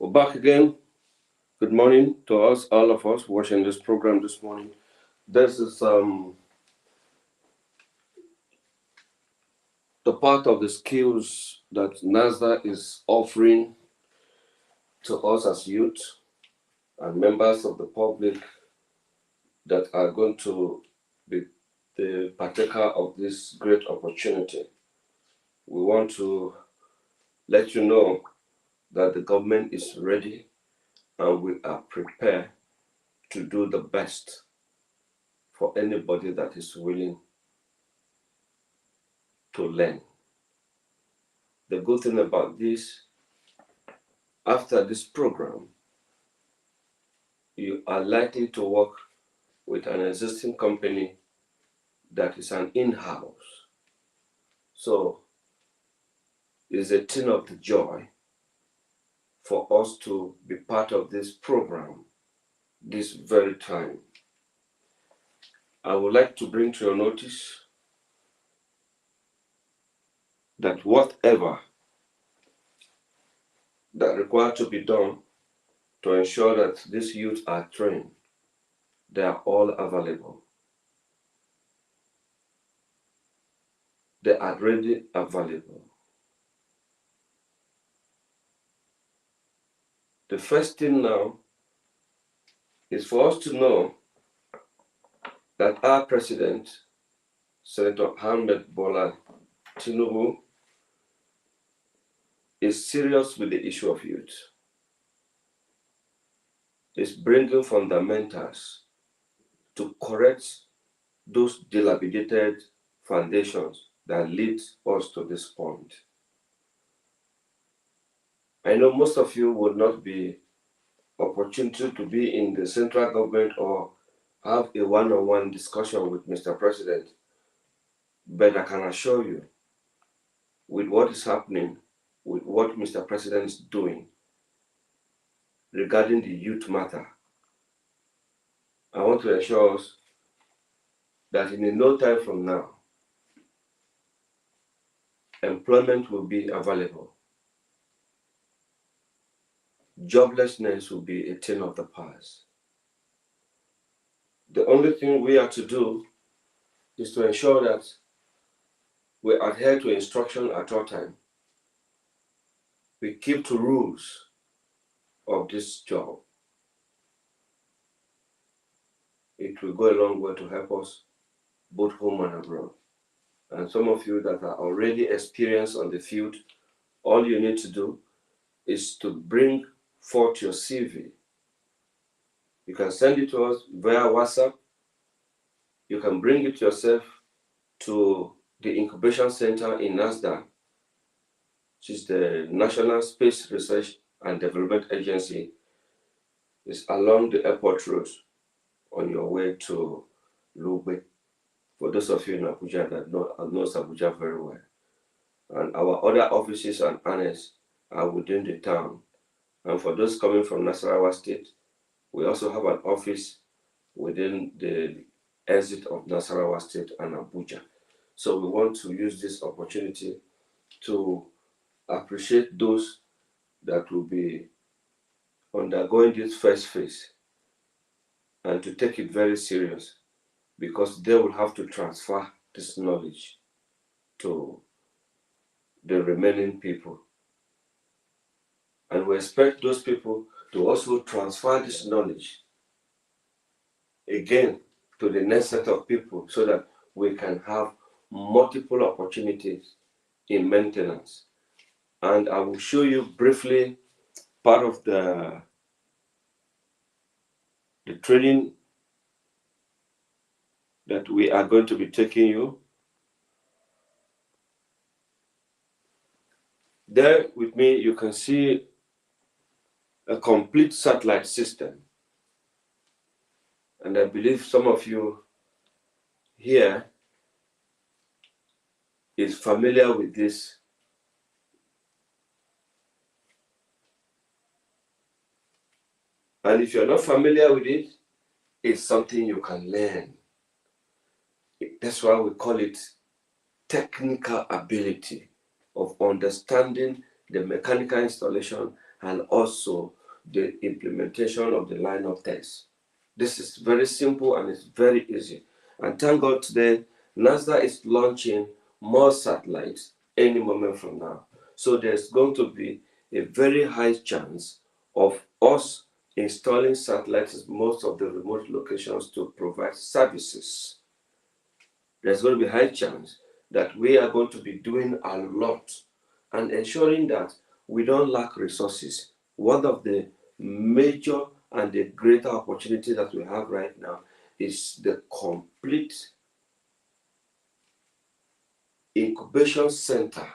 We're back again. Good morning to us, all of us watching this program this morning. This is the part of the skills that NASDA is offering to us as youth and members of the public that are going to be the partaker of this great opportunity. We want to let you know that the government is ready and we are prepared to do the best for anybody that is willing to learn. The good thing about this, after this program, you are likely to work with an existing company that is an in-house. So it's a thing of the joy for us to be part of this program this very time. I would like to bring to your notice that whatever that requires to be done to ensure that these youth are trained, they are all available. They are ready available. The first thing now is for us to know that our president, Senator Ahmed Bola Tinubu, is serious with the issue of youth. He's bringing fundamentals to correct those dilapidated foundations that lead us to this point. I know most of you would not be opportunity to be in the central government or have a one-on-one discussion with Mr. President, but I can assure you, with what is happening, with what Mr. President is doing regarding the youth matter, I want to assure us that in no time from now, employment will be available. Joblessness will be a thing of the past. The only thing we have to do is to ensure that we adhere to instruction at all time. We keep to rules of this job. It will go a long way to help us both home and abroad. And some of you that are already experienced on the field, all you need to do is to bring forth your CV. You can send it to us via WhatsApp. You can bring it yourself to the incubation center in NASDA, which is the National Space Research and Development Agency. It's along the airport road on your way to Lugbe. For those of you in Abuja that knows Abuja very well. And our other offices and annex are within the town. And for those coming from Nasarawa State, we also have an office within the exit of Nasarawa State and Abuja. So we want to use this opportunity to appreciate those that will be undergoing this first phase and to take it very serious, because they will have to transfer this knowledge to the remaining people. And we expect those people to also transfer this knowledge again to the next set of people so that we can have multiple opportunities in maintenance. And I will show you briefly part of the training that we are going to be taking you. There with me, you can see a complete satellite system. And I believe some of you here is familiar with this. And if you're not familiar with it, it's something you can learn. That's why we call it technical ability of understanding the mechanical installation and also the implementation of the lineup test. This is very simple and it's very easy. And thank God today, NASA is launching more satellites any moment from now. So there's going to be a very high chance of us installing satellites in most of the remote locations to provide services. There's going to be a high chance that we are going to be doing a lot and ensuring that we don't lack resources. One of the major and the greater opportunity that we have right now is the complete incubation center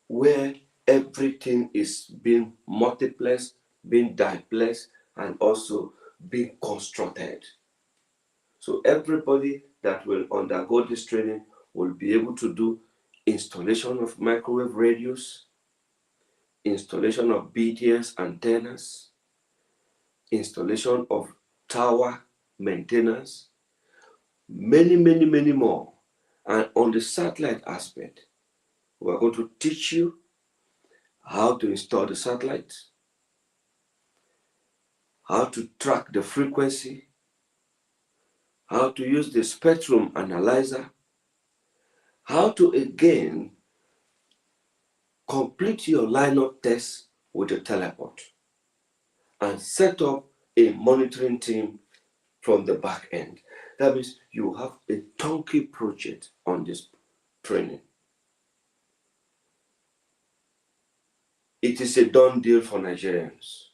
where everything is being multiplexed, being diplexed, and also being constructed. So everybody that will undergo this training will be able to do installation of microwave radios, installation of BTS antennas, installation of tower maintenance, many more. And on the satellite aspect, we're going to teach you how to install the satellites, how to track the frequency, how to use the spectrum analyzer, how to again complete your lineup test with a teleport, and set up a monitoring team from the back end. That means you have a turnkey project on this training. It is a done deal for Nigerians.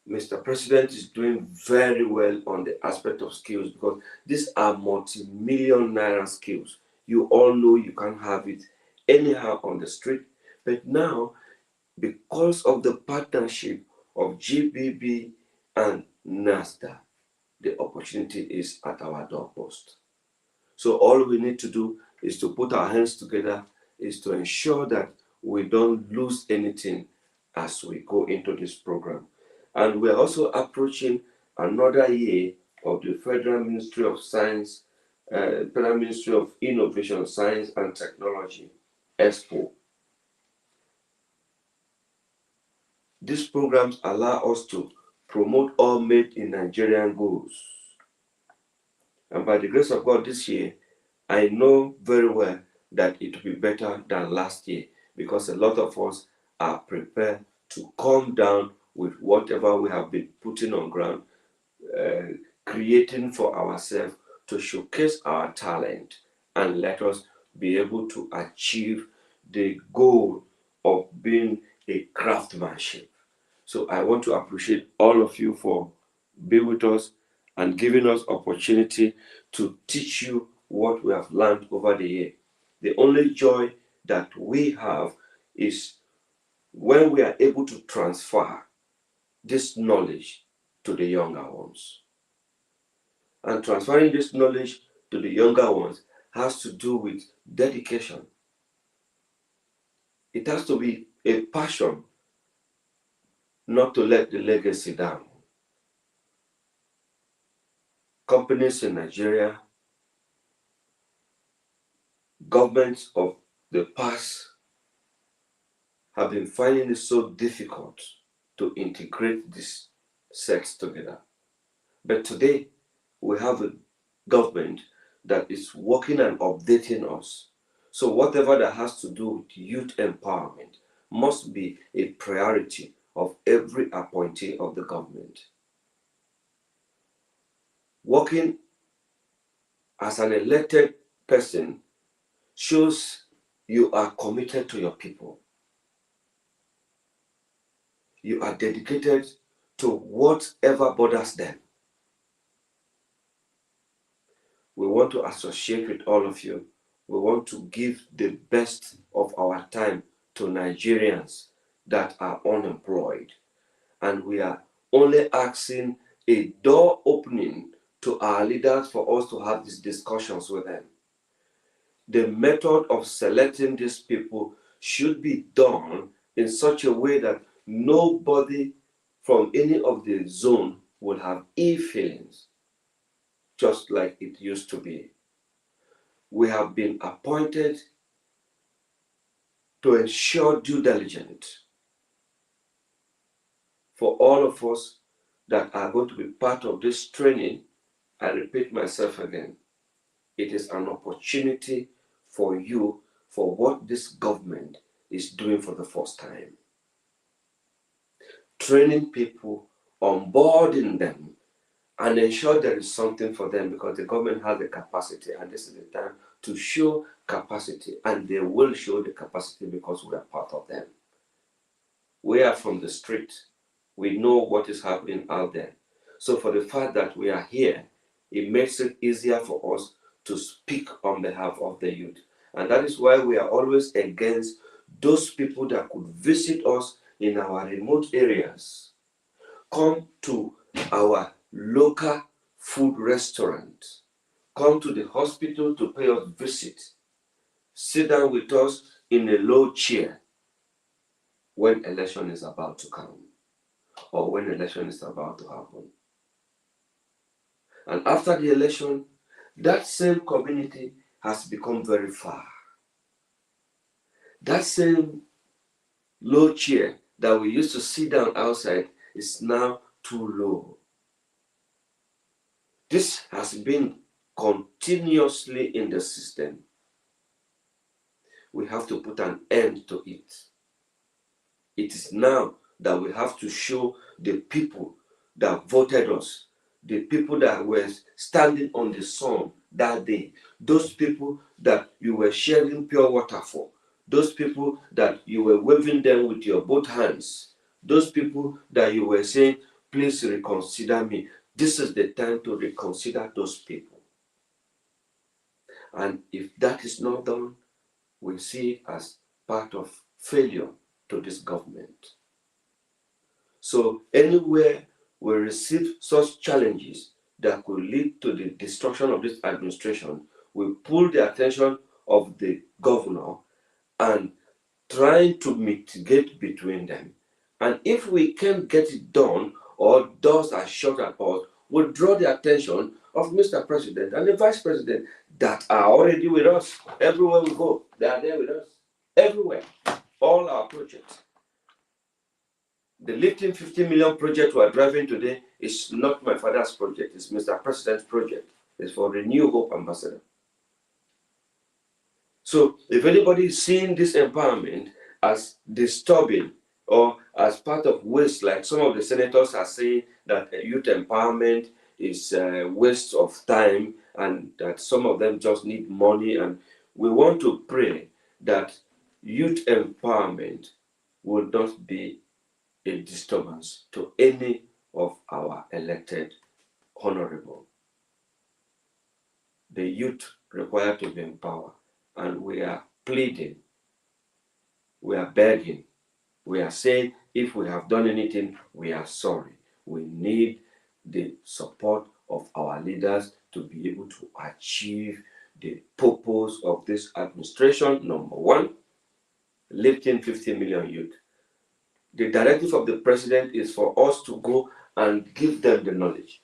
Mr. President is doing very well on the aspect of skills because these are multi-million naira skills. You all know you can't have it anyhow on the street, but now because of the partnership of GBB and NASDA, the opportunity is at our doorpost. So all we need to do is to put our hands together, is to ensure that we don't lose anything as we go into this program. And we're also approaching another year of the Federal Ministry of Science, Federal Ministry of Innovation, Science and Technology, EXPO. These programs allow us to promote all made in Nigerian goods. And by the grace of God this year, I know very well that it will be better than last year because a lot of us are prepared to come down with whatever we have been putting on ground, creating for ourselves to showcase our talent and let us be able to achieve the goal of being a craftsmanship. So I want to appreciate all of you for being with us and giving us opportunity to teach you what we have learned over the year. The only joy that we have is when we are able to transfer this knowledge to the younger ones. And transferring this knowledge to the younger ones has to do with dedication. It has to be a passion not to let the legacy down. Companies in Nigeria, governments of the past have been finding it so difficult to integrate these sets together. But today, we have a government that is working and updating us. So whatever that has to do with youth empowerment must be a priority of every appointee of the government. Working as an elected person shows you are committed to your people. You are dedicated to whatever bothers them. We want to associate with all of you. We want to give the best of our time to Nigerians that are unemployed. And we are only asking a door opening to our leaders for us to have these discussions with them. The method of selecting these people should be done in such a way that nobody from any of the zone would have ill feelings, just like it used to be. We have been appointed to ensure due diligence for all of us that are going to be part of this training, I repeat myself again, it is an opportunity for you for what this government is doing for the first time. Training people, onboarding them, and ensure there is something for them, because the government has the capacity, and this is the time to show capacity, and they will show the capacity because we are part of them. We are from the street. We know what is happening out there. So for the fact that we are here, it makes it easier for us to speak on behalf of the youth. And that is why we are always against those people that could visit us in our remote areas, come to our local food restaurant, come to the hospital to pay us visit, sit down with us in a low chair when election is about to come or when election is about to happen. And after the election, that same community has become very far. That same low chair that we used to sit down outside is now too low. This has been continuously in the system. We have to put an end to it. It is now that we have to show the people that voted us, the people that were standing on the sun that day, those people that you were sharing pure water for, those people that you were waving them with your both hands, those people that you were saying, please reconsider me. This is the time to reconsider those people. And if that is not done, we see it as part of failure to this government. So anywhere we receive such challenges that could lead to the destruction of this administration, we pull the attention of the governor and trying to mitigate between them. And if we can't get it done or doors are shut at us, we'll draw the attention of Mr. President and the Vice President that are already with us. Everywhere we go, they are there with us. Everywhere. All our projects. The Lifting 50 million project we are driving today is not my father's project, it's Mr. President's project. It's for the New Hope Ambassador. So if anybody is seeing this empowerment as disturbing or as part of waste, like some of the senators are saying that youth empowerment is a waste of time and that some of them just need money, and we want to pray that youth empowerment will not be a disturbance to any of our elected honorable. The youth require to be empowered, and we are pleading, we are begging, we are saying if we have done anything, we are sorry. We need the support of our leaders to be able to achieve the purpose of this administration. Number one, lifting 50 million youth. The directive of the president is for us to go and give them the knowledge,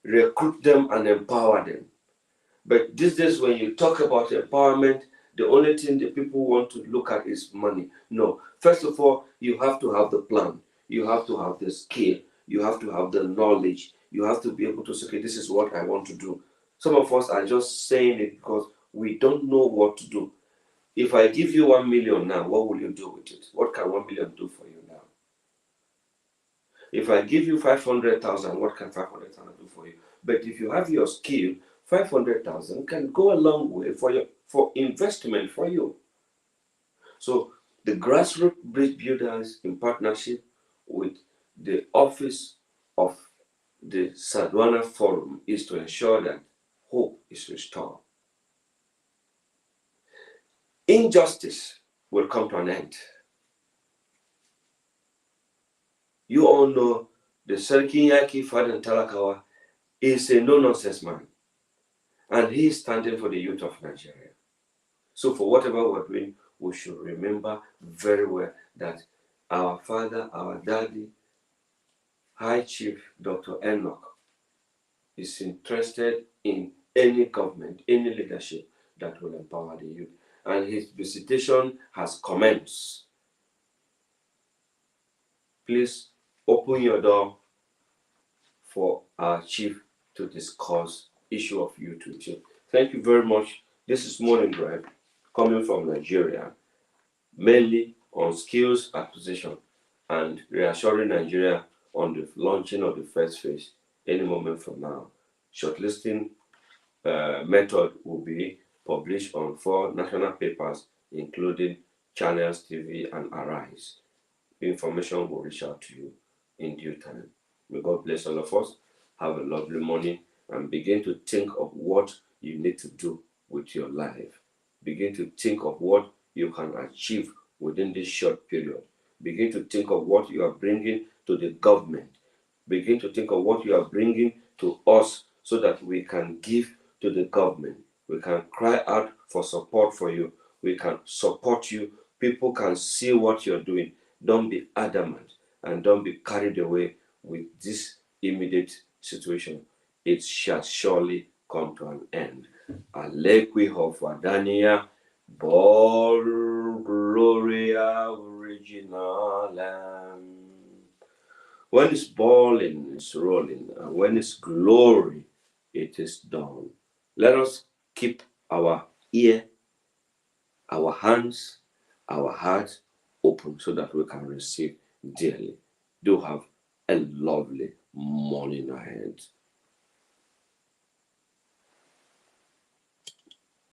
recruit them and empower them. But these days, when you talk about empowerment, the only thing the people want to look at is money. No. First of all, you have to have the plan. You have to have the skill. You have to have the knowledge. You have to be able to say, okay, this is what I want to do. Some of us are just saying it because we don't know what to do. If I give you 1 million now, what will you do with it? What can 1 million do for you now? If I give you 500,000, what can 500,000 do for you? But if you have your skill, 500,000 can go a long way for investment for you. So the grassroots bridge builders, in partnership with the office of the Sadwana Forum, is to ensure that hope is restored. Injustice will come to an end. You all know the Sarki Yaki Fadan Talakawa is a no-nonsense man. And he is standing for the youth of Nigeria. So for whatever we're doing, we should remember very well that our father, our daddy, High Chief Dr. Enoch, is interested in any government, any leadership that will empower the youth. And his visitation has commenced. Please open your door for our chief to discuss issue of youth with you. Thank you very much. This is Morning Drive coming from Nigeria, mainly on skills acquisition and reassuring Nigeria on the launching of the first phase any moment from now. Shortlisting method will be published on 4 national papers, including Channels TV and Arise. Information will reach out to you in due time. May God bless all of us. Have a lovely morning and begin to think of what you need to do with your life. Begin to think of what you can achieve within this short period. Begin to think of what you are bringing to the government. Begin to think of what you are bringing to us so that we can give to the government. We can cry out for support for you. We can support you. People can see what you're doing. Don't be adamant and don't be carried away with this immediate situation. It shall surely come to an end. Alequi Hofadania, Bol Gloria Originalem. When it's balling, it's rolling, and when it's glory, it is done. Let us keep our ear, our hands, our heart open so that we can receive dearly. Do have a lovely morning ahead.